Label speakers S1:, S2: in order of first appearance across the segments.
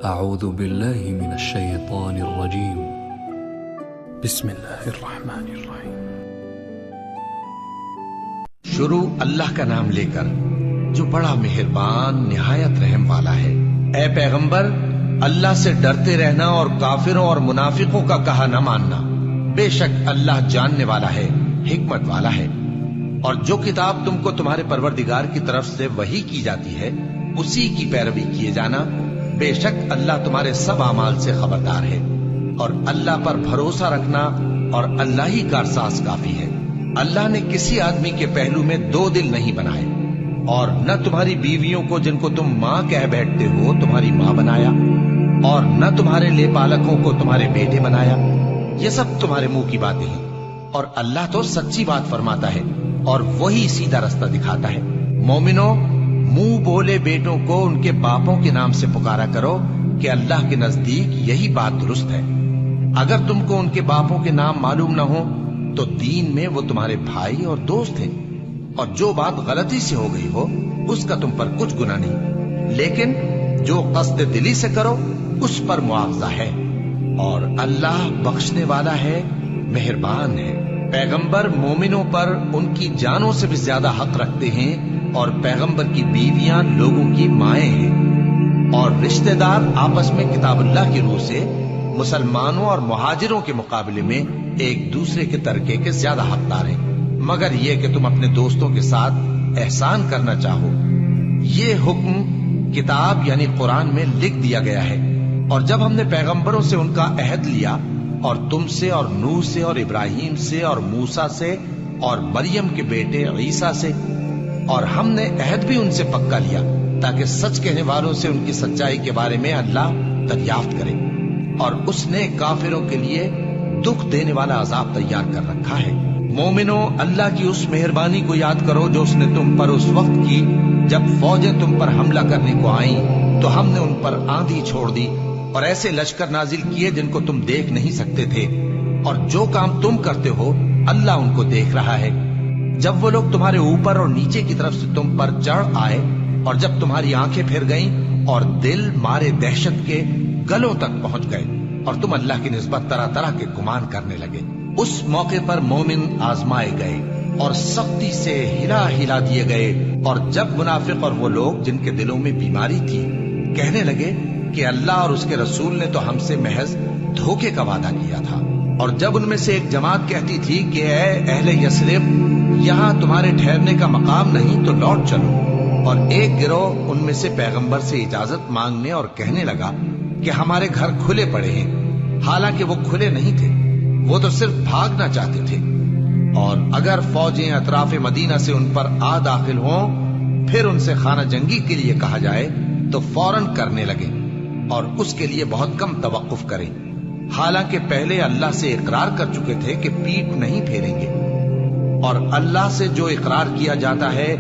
S1: اعوذ باللہ من الشیطان الرجیم بسم اللہ الرحمن الرحیم۔
S2: شروع اللہ کا نام لے کر جو بڑا مہربان نہایت رحم والا ہے۔ اے پیغمبر، اللہ سے ڈرتے رہنا اور کافروں اور منافقوں کا کہا نہ ماننا۔ بے شک اللہ جاننے والا ہے، حکمت والا ہے۔ اور جو کتاب تم کو تمہارے پروردگار کی طرف سے وحی کی جاتی ہے اسی کی پیروی کیے جانا۔ بے شک اللہ تمہارے سب اعمال سے خبردار ہے۔ اور اللہ پر بھروسہ رکھنا اور اللہ ہی کارساز کافی ہے۔ اللہ نے کسی آدمی کے پہلو میں دو دل نہیں بنائے، اور نہ تمہاری بیویوں کو جن کو تم ماں کہہ بیٹھتے ہو تمہاری ماں بنایا، اور نہ تمہارے لے پالکوں کو تمہارے بیٹے بنایا۔ یہ سب تمہارے منہ کی باتیں ہیں، اور اللہ تو سچی بات فرماتا ہے اور وہی سیدھا رستہ دکھاتا ہے۔ مومنو، منہ بولے بیٹوں کو ان کے باپوں کے نام سے پکارا کرو کہ اللہ کے نزدیک یہی بات درست ہے۔ اگر تم کو ان کے باپوں کے نام معلوم نہ ہو تو دین میں وہ تمہارے بھائی اور دوست ہیں، اور جو بات غلطی سے ہو گئی ہو اس کا تم پر کچھ گناہ نہیں، لیکن جو قصد دلی سے کرو اس پر معاوضہ ہے، اور اللہ بخشنے والا ہے، مہربان ہے۔ پیغمبر مومنوں پر ان کی جانوں سے بھی زیادہ حق رکھتے ہیں، اور پیغمبر کی بیویاں لوگوں کی مائیں ہیں، اور رشتہ دار آپس میں کتاب اللہ کی روح سے مسلمانوں اور مہاجروں کے مقابلے میں ایک دوسرے کے ترکے کے زیادہ حقدار ہیں، مگر یہ کہ تم اپنے دوستوں کے ساتھ احسان کرنا چاہو۔ یہ حکم کتاب یعنی قرآن میں لکھ دیا گیا ہے۔ اور جب ہم نے پیغمبروں سے ان کا عہد لیا، اور تم سے اور نوح سے اور ابراہیم سے اور موسیٰ سے اور مریم کے بیٹے عیسیٰ سے، اور ہم نے عہد بھی ان سے پکا لیا تاکہ سچ کہنے والوں سے ان کی سچائی کے بارے میں اللہ دریافت کرے، اور اس نے کافروں کے لیے دکھ دینے والا عذاب تیار کر رکھا ہے۔ مومنو، اللہ کی اس مہربانی کو یاد کرو جو اس نے تم پر اس وقت کی جب فوجیں تم پر حملہ کرنے کو آئیں تو ہم نے ان پر آندھی چھوڑ دی اور ایسے لشکر نازل کیے جن کو تم دیکھ نہیں سکتے تھے، اور جو کام تم کرتے ہو اللہ ان کو دیکھ رہا ہے۔ جب وہ لوگ تمہارے اوپر اور نیچے کی طرف سے تم پر چڑھ آئے، اور جب تمہاری آنکھیں پھر گئیں اور دل مارے دہشت کے گلوں تک پہنچ گئے، اور تم اللہ کی نسبت طرح طرح کے گمان کرنے لگے، اس موقع پر مومن آزمائے گئے اور سختی سے ہلا دیے گئے۔ اور جب منافق اور وہ لوگ جن کے دلوں میں بیماری تھی کہنے لگے کہ اللہ اور اس کے رسول نے تو ہم سے محض دھوکے کا وعدہ کیا تھا، اور جب ان میں سے ایک جماعت کہتی تھی کہ اے اہل یثرب، یہاں تمہارے ٹھہرنے کا مقام نہیں تو لوٹ چلو، اور ایک گروہ ان میں سے پیغمبر سے اجازت مانگنے اور کہنے لگا کہ ہمارے گھر کھلے پڑے ہیں، حالانکہ وہ کھلے نہیں تھے، وہ تو صرف بھاگنا چاہتے تھے۔ اور اگر فوجیں اطراف مدینہ سے ان پر آ داخل ہوں پھر ان سے خانہ جنگی کے لیے کہا جائے تو فوراً کرنے لگے، اور اس کے لیے بہت کم توقف کریں، حالانکہ پہلے اللہ سے اقرار کر چکے تھے کہ پیٹھ نہیں پھیریں گے۔ اور اللہ سے جو اقرار کیا جاتا ہے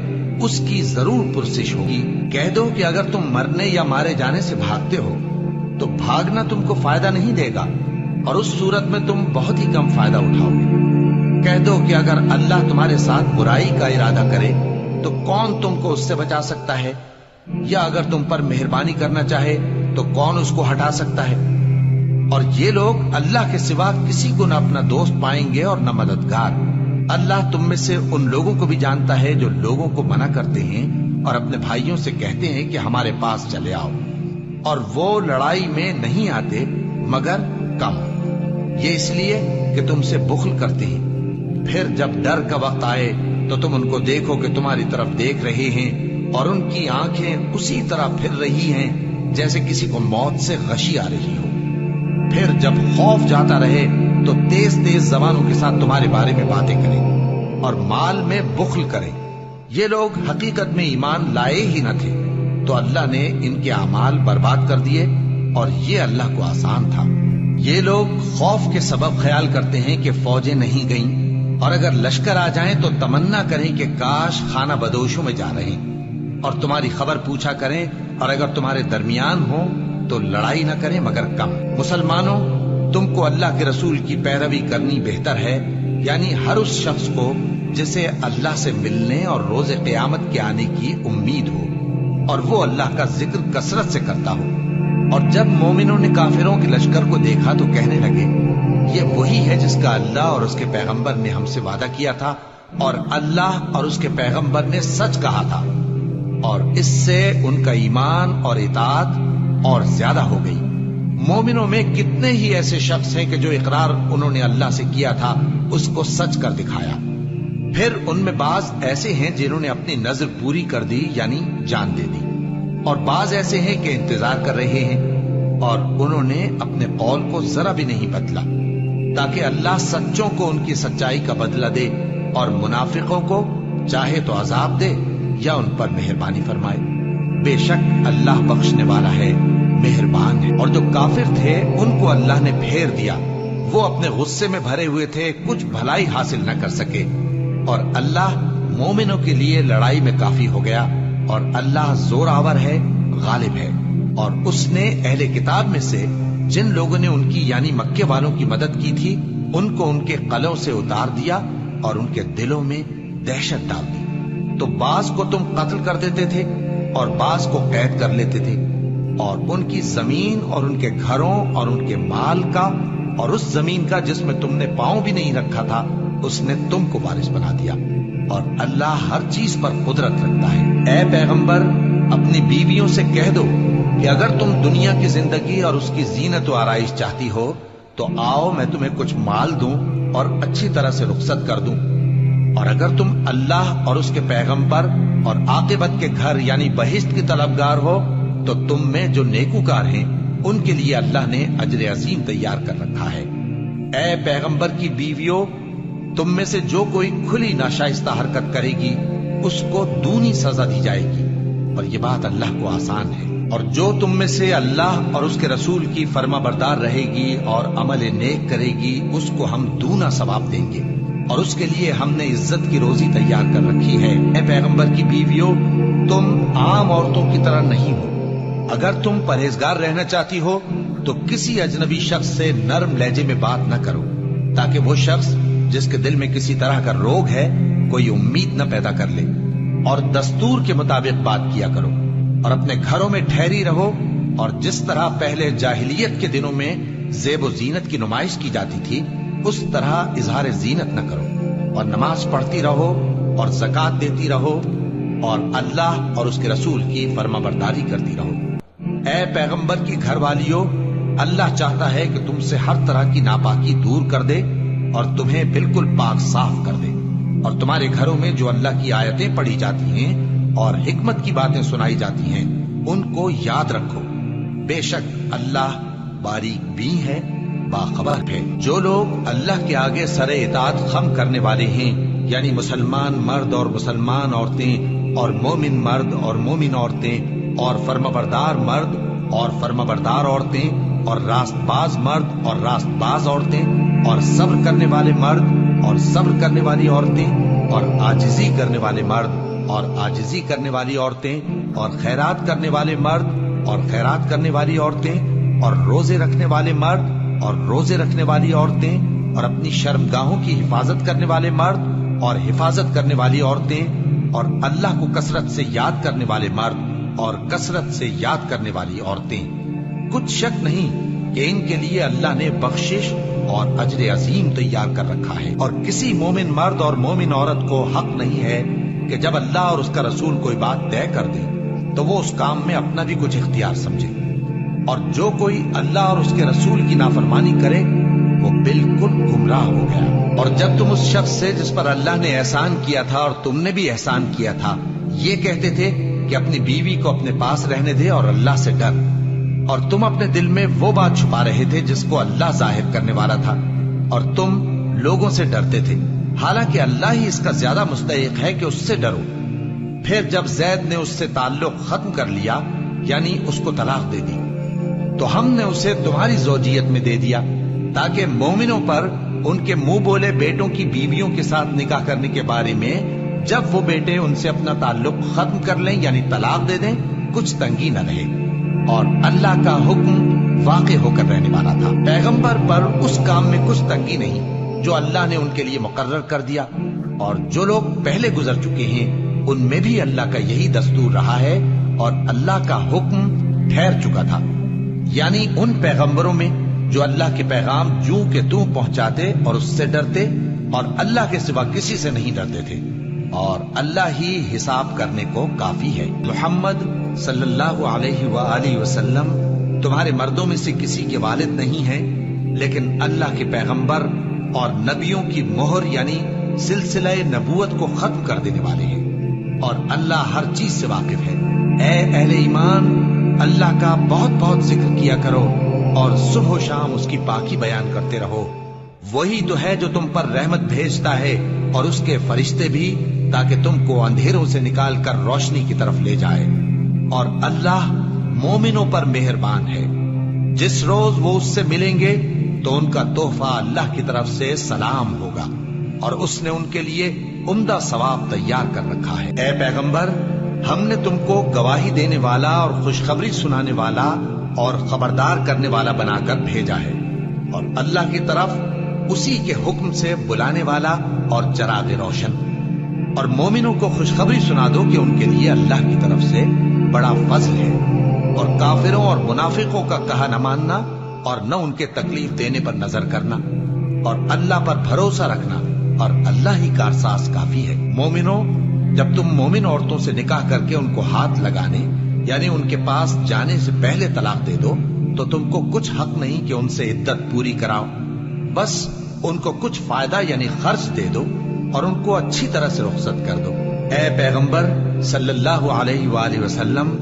S2: اس کی ضرور پرسش ہوگی۔ کہہ دو کہ اگر تم مرنے یا مارے جانے سے بھاگتے ہو تو بھاگنا تم کو فائدہ نہیں دے گا، اور اس صورت میں تم بہت ہی کم فائدہ اٹھاؤ گے۔ کہہ دو کہ اگر اللہ تمہارے ساتھ برائی کا ارادہ کرے تو کون تم کو اس سے بچا سکتا ہے، یا اگر تم پر مہربانی کرنا چاہے تو کون اس کو ہٹا سکتا ہے۔ اور یہ لوگ اللہ کے سوا کسی کو نہ اپنا دوست پائیں گے اور نہ مددگار۔ اللہ تم میں سے ان لوگوں کو بھی جانتا ہے جو لوگوں کو منع کرتے ہیں اور اپنے بھائیوں سے کہتے ہیں کہ ہمارے پاس چلے آؤ، اور وہ لڑائی میں نہیں آتے مگر کم، یہ اس لیے کہ تم سے بخل کرتے ہیں۔ پھر جب ڈر کا وقت آئے تو تم ان کو دیکھو کہ تمہاری طرف دیکھ رہے ہیں، اور ان کی آنکھیں اسی طرح پھر رہی ہیں جیسے کسی کو موت سے غشی آ رہی ہو۔ پھر جب خوف جاتا رہے تو تیز تیز زبانوں کے ساتھ تمہارے بارے میں باتیں کریں اور مال میں بخل کریں۔ یہ لوگ حقیقت میں ایمان لائے ہی نہ تھے، تو اللہ نے ان کے اعمال برباد کر دیے، اور یہ اللہ کو آسان تھا۔ یہ لوگ خوف کے سبب خیال کرتے ہیں کہ فوجیں نہیں گئیں، اور اگر لشکر آ جائیں تو تمنا کریں کہ کاش خانہ بدوشوں میں جا رہے ہیں، اور تمہاری خبر پوچھا کریں، اور اگر تمہارے درمیان ہوں تو لڑائی نہ کریں مگر کم۔ مسلمانوں، تم کو اللہ کے رسول کی پیروی کرنی بہتر ہے، یعنی ہر اس شخص کو جسے اللہ سے ملنے اور روز قیامت کے آنے کی امید ہو، اور وہ اللہ کا ذکر کثرت سے کرتا ہو، اور جب مومنوں نے کافروں کے لشکر کو دیکھا تو کہنے لگے یہ وہی ہے جس کا اللہ اور اس کے پیغمبر نے ہم سے وعدہ کیا تھا، اور اللہ اور اس کے پیغمبر نے سچ کہا تھا، اور اس سے ان کا ایمان اور اطاعت اور زیادہ ہو گئی۔ مومنوں میں کتنے ہی ایسے شخص ہیں کہ جو اقرار انہوں نے اللہ سے کیا تھا اس کو سچ کر دکھایا۔ پھر ان میں بعض ایسے ہیں جنہوں نے اپنی نظر پوری کر دی، یعنی جان دے دی، اور بعض ایسے ہیں کہ انتظار کر رہے ہیں، اور انہوں نے اپنے قول کو ذرا بھی نہیں بدلا، تاکہ اللہ سچوں کو ان کی سچائی کا بدلہ دے اور منافقوں کو چاہے تو عذاب دے یا ان پر مہربانی فرمائے۔ بے شک اللہ بخشنے والا ہے، مہربان ہے۔ اور جو کافر تھے ان کو اللہ نے پھیر دیا، وہ اپنے غصے میں بھرے ہوئے تھے، کچھ بھلائی حاصل نہ کر سکے، اور اللہ مومنوں کے لیے لڑائی میں کافی ہو گیا، اور اللہ زور آور ہے، غالب ہے۔ اور اس نے اہل کتاب میں سے جن لوگوں نے ان کی یعنی مکے والوں کی مدد کی تھی ان کو ان کے قلعوں سے اتار دیا اور ان کے دلوں میں دہشت ڈال دی۔ تو بعض کو تم قتل کر دیتے تھے اور بعض کو قید کر لیتے تھے، اور ان کی زمین اور ان کے گھروں اور ان کے مال کا اور اس زمین کا جس میں تم نے پاؤں بھی نہیں رکھا تھا اس نے تم کو وارث بنا دیا، اور اللہ ہر چیز پر قدرت رکھتا ہے۔ اے پیغمبر اپنی بیویوں سے کہہ دو کہ اگر تم دنیا کی زندگی اور اس کی زینت و آرائش چاہتی ہو تو آؤ میں تمہیں کچھ مال دوں اور اچھی طرح سے رخصت کر دوں، اور اگر تم اللہ اور اس کے پیغمبر اور عاقبت کے گھر یعنی بہشت کی طلبگار ہو تو تم میں جو نیکوکار ہیں ان کے لیے اللہ نے اجر عظیم تیار کر رکھا ہے۔ اے پیغمبر کی بیویوں، تم میں سے جو کوئی کھلی ناشائستہ حرکت کرے گی اس کو دونی سزا دی جائے گی، اور یہ بات اللہ کو آسان ہے۔ اور جو تم میں سے اللہ اور اس کے رسول کی فرما بردار رہے گی اور عمل نیک کرے گی اس کو ہم دونا ثواب دیں گے، اور اس کے لیے ہم نے عزت کی روزی تیار کر رکھی ہے۔ اے پیغمبر کی بیویوں، تم عام عورتوں کی طرح نہیں ہو۔ اگر تم پرہیزگار رہنا چاہتی ہو تو کسی اجنبی شخص سے نرم لہجے میں بات نہ کرو، تاکہ وہ شخص جس کے دل میں کسی طرح کا روگ ہے کوئی امید نہ پیدا کر لے، اور دستور کے مطابق بات کیا کرو، اور اپنے گھروں میں ٹھہری رہو، اور جس طرح پہلے جاہلیت کے دنوں میں زیب و زینت کی نمائش کی جاتی تھی اس طرح اظہار زینت نہ کرو، اور نماز پڑھتی رہو اور زکوٰۃ دیتی رہو، اور اللہ اور اس کے رسول کی فرما برداری کرتی رہو۔ اے پیغمبر کی گھر والیوں، اللہ چاہتا ہے کہ تم سے ہر طرح کی ناپاکی دور کر دے اور تمہیں بالکل پاک صاف کر دے، اور تمہارے گھروں میں جو اللہ کی آیتیں پڑھی جاتی ہیں اور حکمت کی باتیں سنائی جاتی ہیں ان کو یاد رکھو۔ بے شک اللہ باریک بین ہے، باخبر ہے۔ جو لوگ اللہ کے آگے سر اطاعت خم کرنے والے ہیں، یعنی مسلمان مرد اور مسلمان عورتیں اور مومن مرد اور مومن عورتیں اور فرمانبردار مرد اور فرمانبردار عورتیں اور راست باز مرد اور راست باز عورتیں اور صبر کرنے والے مرد اور صبر کرنے والی عورتیں اور عاجزی کرنے والے مرد اور عاجزی کرنے والی عورتیں اور خیرات کرنے والے مرد اور خیرات کرنے والی عورتیں اور روزے رکھنے والے مرد اور روزے رکھنے والی عورتیں اور اپنی شرمگاہوں کی حفاظت کرنے والے مرد اور حفاظت کرنے والی عورتیں اور اللہ کو کثرت سے یاد کرنے والے مرد اور کثرت سے یاد کرنے والی عورتیں۔ کچھ شک نہیں کہ ان کے لیے اللہ نے بخشش اور اجر عظیم تیار کر رکھا ہے، اور کسی مومن مرد اور مومن عورت کو حق نہیں ہے کہ جب اللہ اور اس کا رسول کوئی بات طے کر دے تو وہ اس کام میں اپنا بھی کچھ اختیار سمجھے، اور جو کوئی اللہ اور اس کے رسول کی نافرمانی کرے وہ بالکل گمراہ ہو گیا۔ اور جب تم اس شخص سے جس پر اللہ نے احسان کیا تھا اور تم نے بھی احسان کیا تھا یہ کہتے تھے کہ اپنی بیوی کو اپنے پاس رہنے دے اور اللہ سے ڈر، اور تم اپنے دل میں وہ بات چھپا رہے تھے جس کو اللہ ظاہر کرنے والا تھا، اور تم لوگوں سے ڈرتے تھے، حالانکہ اللہ ہی اس کا زیادہ مستحق ہے کہ اس سے ڈرو۔ پھر جب زید نے اس سے تعلق ختم کر لیا یعنی اس کو طلاق دے دی تو ہم نے اسے تمہاری زوجیت میں دے دیا تاکہ مومنوں پر ان کے منہ بولے بیٹوں کی بیویوں کے ساتھ نکاح کرنے کے بارے میں جب وہ بیٹے ان سے اپنا تعلق ختم کر لیں یعنی طلاق دے دیں کچھ تنگی نہ رہے، اور اللہ کا حکم واقع ہو کر رہنے والا تھا۔ پیغمبر پر اس کام میں کچھ تنگی نہیں جو اللہ نے ان کے لیے مقرر کر دیا، اور جو لوگ پہلے گزر چکے ہیں ان میں بھی اللہ کا یہی دستور رہا ہے، اور اللہ کا حکم ٹھہر چکا تھا۔ یعنی ان پیغمبروں میں جو اللہ کے پیغام جوں کہ توں پہنچاتے اور اس سے ڈرتے اور اللہ کے سوا کسی سے نہیں ڈرتے تھے، اور اللہ ہی حساب کرنے کو کافی ہے۔ محمد صلی اللہ علیہ وآلہ وسلم تمہارے مردوں میں سے کسی کے والد نہیں ہیں، لیکن اللہ کے پیغمبر اور نبیوں کی مہر یعنی سلسلہ نبوت کو ختم کر دینے والے ہیں، اور اللہ ہر چیز سے واقف ہے۔ اے اہل ایمان، اللہ کا بہت بہت ذکر کیا کرو اور صبح و شام اس کی پاکی بیان کرتے رہو۔ وہی تو ہے جو تم پر رحمت بھیجتا ہے اور اس کے فرشتے بھی، تاکہ تم کو اندھیروں سے نکال کر روشنی کی طرف لے جائے، اور اللہ مومنوں پر مہربان ہے۔ جس روز وہ اس سے ملیں گے تو ان کا تحفہ اللہ کی طرف سے سلام ہوگا، اور اس نے ان کے لیے عمدہ ثواب تیار کر رکھا ہے۔ اے پیغمبر، ہم نے تم کو گواہی دینے والا اور خوشخبری سنانے والا اور خبردار کرنے والا بنا کر بھیجا ہے، اور اللہ کی طرف اسی کے حکم سے بلانے والا اور چراغ روشن۔ اور مومنوں کو خوشخبری سنا دو کہ ان کے لیے اللہ کی طرف سے بڑا فضل ہے، اور کافروں اور منافقوں کا کہا نہ ماننا اور نہ ان کے تکلیف دینے پر نظر کرنا، اور اللہ پر بھروسہ رکھنا، اور اللہ ہی کارساز کافی ہے۔ مومنوں، جب تم مومن عورتوں سے نکاح کر کے ان کو ہاتھ لگانے یعنی ان کے پاس جانے سے پہلے طلاق دے دو تو تم کو کچھ حق نہیں کہ ان سے عدت پوری کراؤ، بس ان کو کچھ فائدہ یعنی خرچ دے دو اور ان کو اچھی طرح سے رخصت کر دو۔ اے پیغمبر صلی اللہ علیہ وآلہ وسلم،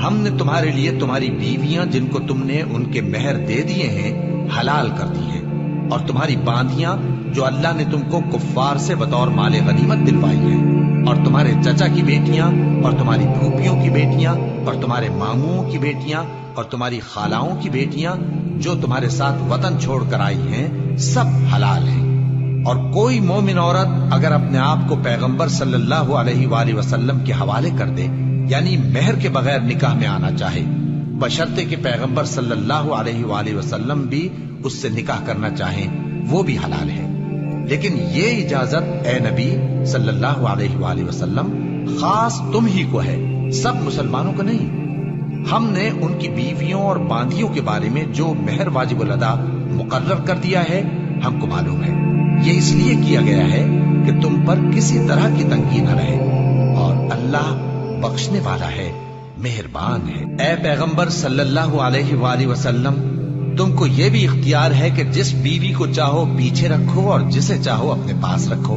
S2: ہم نے تمہارے لیے تمہاری بیویاں جن کو تم نے ان کے مہر دے دیے ہیں حلال کر دی ہیں، اور تمہاری باندیاں جو اللہ نے تم کو کفار سے بطور مال غنیمت دلوائی ہیں، اور تمہارے چچا کی بیٹیاں اور تمہاری پھوپھیوں کی بیٹیاں اور تمہارے ماموں کی بیٹیاں اور تمہاری خالاؤں کی بیٹیاں جو تمہارے ساتھ وطن چھوڑ کر آئی ہیں، سب حلال ہیں۔ اور کوئی مومن عورت اگر اپنے آپ کو پیغمبر صلی اللہ علیہ وآلہ وسلم کے حوالے کر دے یعنی مہر کے بغیر نکاح میں آنا چاہے، بشرطے کہ پیغمبر صلی اللہ علیہ وآلہ وسلم بھی اس سے نکاح کرنا چاہیں، وہ بھی حلال ہے۔ لیکن یہ اجازت اے نبی صلی اللہ علیہ وآلہ وسلم خاص تم ہی کو ہے، سب مسلمانوں کو نہیں۔ ہم نے ان کی بیویوں اور باندیوں کے بارے میں جو مہر واجب الادا مقرر کر دیا ہے ہم کو معلوم ہے، یہ اس لیے کیا گیا ہے کہ تم پر کسی طرح کی تنگی نہ رہے، اور اللہ بخشنے والا ہے، مہربان ہے۔ اے پیغمبر صلی اللہ علیہ وآلہ وسلم، تم کو یہ بھی اختیار ہے کہ جس بیوی کو چاہو پیچھے رکھو اور جسے چاہو اپنے پاس رکھو،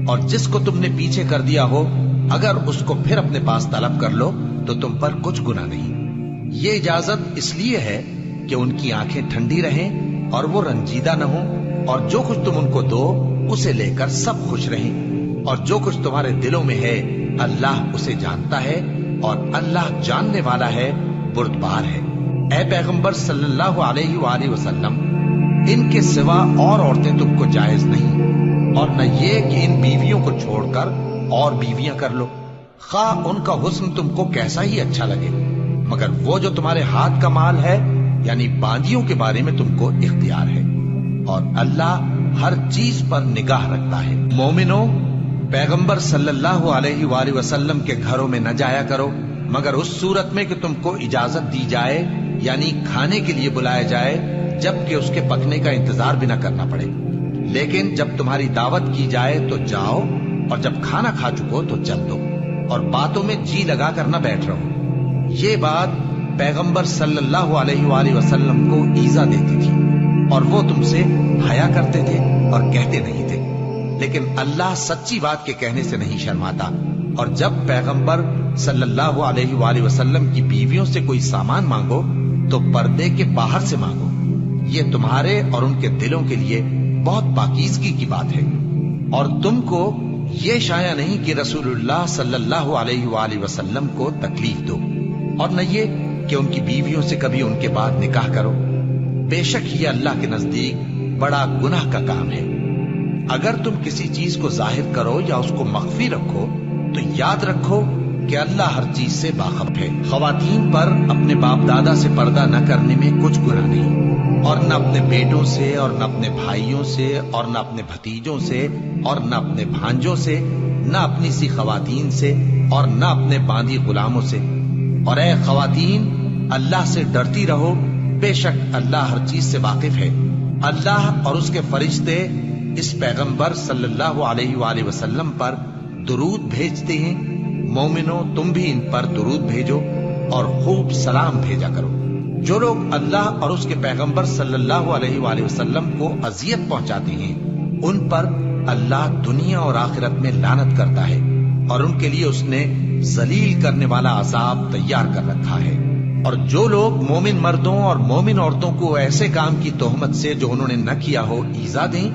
S2: اور جس کو تم نے پیچھے کر دیا ہو اگر اس کو پھر اپنے پاس طلب کر لو تو تم پر کچھ گناہ نہیں۔ یہ اجازت اس لیے ہے کہ ان کی آنکھیں ٹھنڈی رہیں اور وہ رنجیدہ نہ ہوں، اور جو کچھ تم ان کو دو اسے لے کر سب خوش رہیں، اور جو کچھ تمہارے دلوں میں ہے اللہ اسے جانتا ہے، اور اللہ جاننے والا ہے، بردبار ہے۔ اے پیغمبر صلی اللہ علیہ وآلہ وسلم، ان کے سوا اور عورتیں تم کو جائز نہیں، اور نہ یہ کہ ان بیویوں کو چھوڑ کر اور بیویاں کر لو، خواہ ان کا حسن تم کو کیسا ہی اچھا لگے، مگر وہ جو تمہارے ہاتھ کا مال ہے یعنی باندیوں کے بارے میں تم کو اختیار ہے، اور اللہ ہر چیز پر نگاہ رکھتا ہے۔ مومنوں، پیغمبر صلی اللہ علیہ وآلہ وسلم کے گھروں میں نہ جایا کرو مگر اس صورت میں کہ تم کو اجازت دی جائے یعنی کھانے کے لیے بلایا جائے، جبکہ اس کے پکنے کا انتظار بھی نہ کرنا پڑے۔ لیکن جب تمہاری دعوت کی جائے تو جاؤ، اور جب کھانا کھا چکو تو چل دو، اور باتوں میں جی لگا کر نہ بیٹھ رہو۔ یہ بات پیغمبر صلی اللہ علیہ وآلہ وسلم کو ایذا دیتی تھی، اور وہ تم سے حیا کرتے تھے اور کہتے نہیں تھے، لیکن اللہ سچی بات کے کہنے سے نہیں شرماتا۔ اور جب پیغمبر صلی اللہ علیہ وآلہ وسلم کی بیویوں سے کوئی سامان مانگو تو پردے کے باہر سے مانگو، یہ تمہارے اور ان کے دلوں کے لیے بہت پاکیزگی کی بات ہے۔ اور تم کو یہ شایع نہیں کہ رسول اللہ صلی اللہ علیہ وآلہ وسلم کو تکلیف دو، اور نہ یہ کہ ان کی بیویوں سے کبھی ان کے بعد نکاح کرو، بے شک یہ اللہ کے نزدیک بڑا گناہ کا کام ہے۔ اگر تم کسی چیز کو ظاہر کرو یا اس کو مخفی رکھو تو یاد رکھو کہ اللہ ہر چیز سے باخبر ہے۔ خواتین پر اپنے باپ دادا سے پردہ نہ کرنے میں کچھ گناہ نہیں، اور نہ اپنے بیٹوں سے اور نہ اپنے بھائیوں سے اور نہ اپنے بھتیجوں سے اور نہ اپنے بھانجوں سے، نہ اپنی سی خواتین سے اور نہ اپنے باندی غلاموں سے۔ اور اے خواتین، اللہ سے ڈرتی رہو بے شک اللہ ہر چیز سے واقف ہے۔ اللہ اور اس کے فرشتے اس پیغمبر صلی اللہ علیہ وآلہ وسلم پر درود بھیجتے ہیں۔ مومنو تم بھی ان پر درود بھیجو اور خوب سلام بھیجا کرو۔ جو لوگ اللہ اور اس کے پیغمبر صلی اللہ علیہ وآلہ وسلم کو اذیت پہنچاتے ہیں ان پر اللہ دنیا اور آخرت میں لعنت کرتا ہے، اور ان کے لیے اس نے ذلیل کرنے والا عذاب تیار کر رکھا ہے۔ اور جو لوگ مومن مردوں اور مومن عورتوں کو ایسے کام کی تہمت سے جو انہوں نے نہ کیا ہو ایذا دیں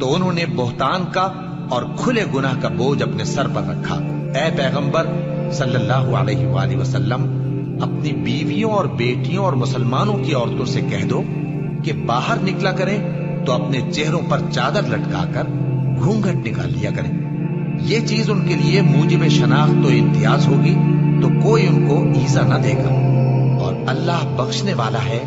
S2: تو انہوں نے بہتان کا اور کھلے گناہ کا بوجھ اپنے سر پر رکھا۔ اے پیغمبر صلی اللہ علیہ وآلہ وسلم اپنی بیویوں اور بیٹیوں اور مسلمانوں کی عورتوں سے کہہ دو کہ باہر نکلا کریں تو اپنے چہروں پر چادر لٹکا کر گھونگھٹ نکال لیا کریں۔ یہ چیز ان کے لیے موجب شناخت و امتیاز ہوگی تو کوئی ان کو ایذا نہ دے گا، اور اللہ بخشنے والا ہے،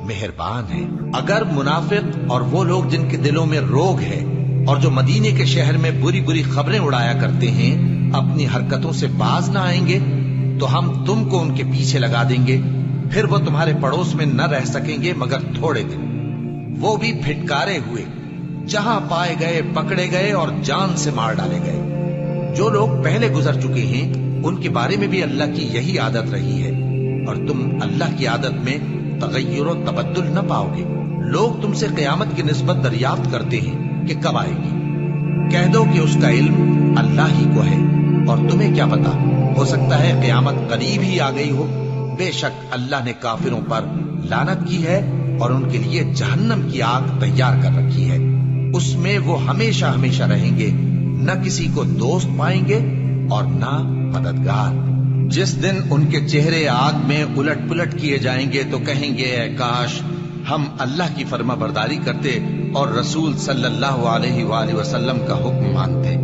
S2: مہربان ہے۔ اگر منافق اور وہ لوگ جن کے دلوں میں روگ ہے اور جو مدینے کے شہر میں بری بری خبریں اڑایا کرتے ہیں اپنی حرکتوں سے باز نہ آئیں گے تو ہم تم کو ان کے پیچھے لگا دیں گے، پھر وہ تمہارے پڑوس میں نہ رہ سکیں گے مگر تھوڑے دن، وہ بھی پھٹکارے ہوئے، جہاں پائے گئے پکڑے گئے اور جان سے مار ڈالے گئے۔ جو لوگ پہلے گزر چکے ہیں ان کے بارے میں بھی اللہ کی یہی عادت رہی ہے، اور تم اللہ کی عادت میں تغیر و تبدل نہ پاؤ گے۔ لوگ تم سے قیامت کی نسبت دریافت کرتے ہیں کہ کب آئے گی، کہہ دو کہ اس کا علم اللہ ہی کو ہے، اور تمہیں کیا پتا، ہو سکتا ہے قیامت قریب ہی آ گئی ہو۔ بے شک اللہ نے کافروں پر لعنت کی ہے اور ان کے لیے جہنم کی آگ تیار کر رکھی ہے، اس میں وہ ہمیشہ ہمیشہ رہیں گے، نہ کسی کو دوست پائیں گے اور نہ مددگار۔ جس دن ان کے چہرے آگ میں الٹ پلٹ کیے جائیں گے تو کہیں گے اے کاش ہم اللہ کی فرما برداری کرتے اور رسول صلی اللہ علیہ وآلہ وسلم کا حکم مانتے،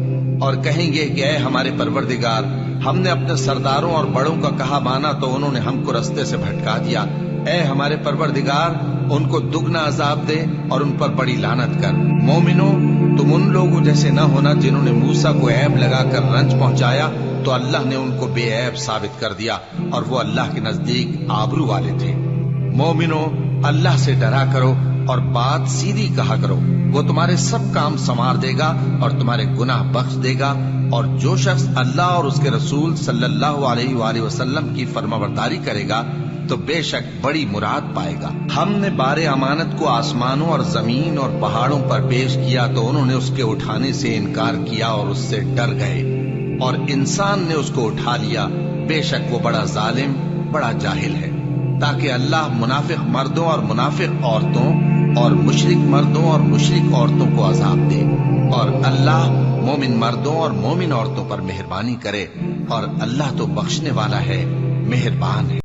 S2: اور کہیں گے کہ اے ہمارے پروردگار، ہم نے اپنے سرداروں اور بڑوں کا کہا مانا تو انہوں نے ہم کو رستے سے بھٹکا دیا۔ اے ہمارے پروردگار، ان کو دگنا عذاب دے اور ان پر بڑی لعنت کر۔ مومنو تم ان لوگوں جیسے نہ ہونا جنہوں نے موسیٰ کو عیب لگا کر رنج پہنچایا تو اللہ نے ان کو بے عیب ثابت کر دیا، اور وہ اللہ کے نزدیک آبرو والے تھے۔ مومنو اللہ سے ڈرا کرو اور بات سیدھی کہا کرو، وہ تمہارے سب کام سنوار دے گا اور تمہارے گناہ بخش دے گا، اور جو شخص اللہ اور اس کے رسول صلی اللہ علیہ وآلہ وسلم کی فرمانبرداری کرے گا تو بے شک بڑی مراد پائے گا۔ ہم نے بار امانت کو آسمانوں اور زمین اور پہاڑوں پر پیش کیا تو انہوں نے اس کے اٹھانے سے انکار کیا اور اس سے ڈر گئے، اور انسان نے اس کو اٹھا لیا، بے شک وہ بڑا ظالم بڑا جاہل ہے۔ تاکہ اللہ منافق مردوں اور منافق عورتوں اور مشرک مردوں اور مشرک عورتوں کو عذاب دے، اور اللہ مومن مردوں اور مومن عورتوں پر مہربانی کرے، اور اللہ تو بخشنے والا ہے، مہربان ہے۔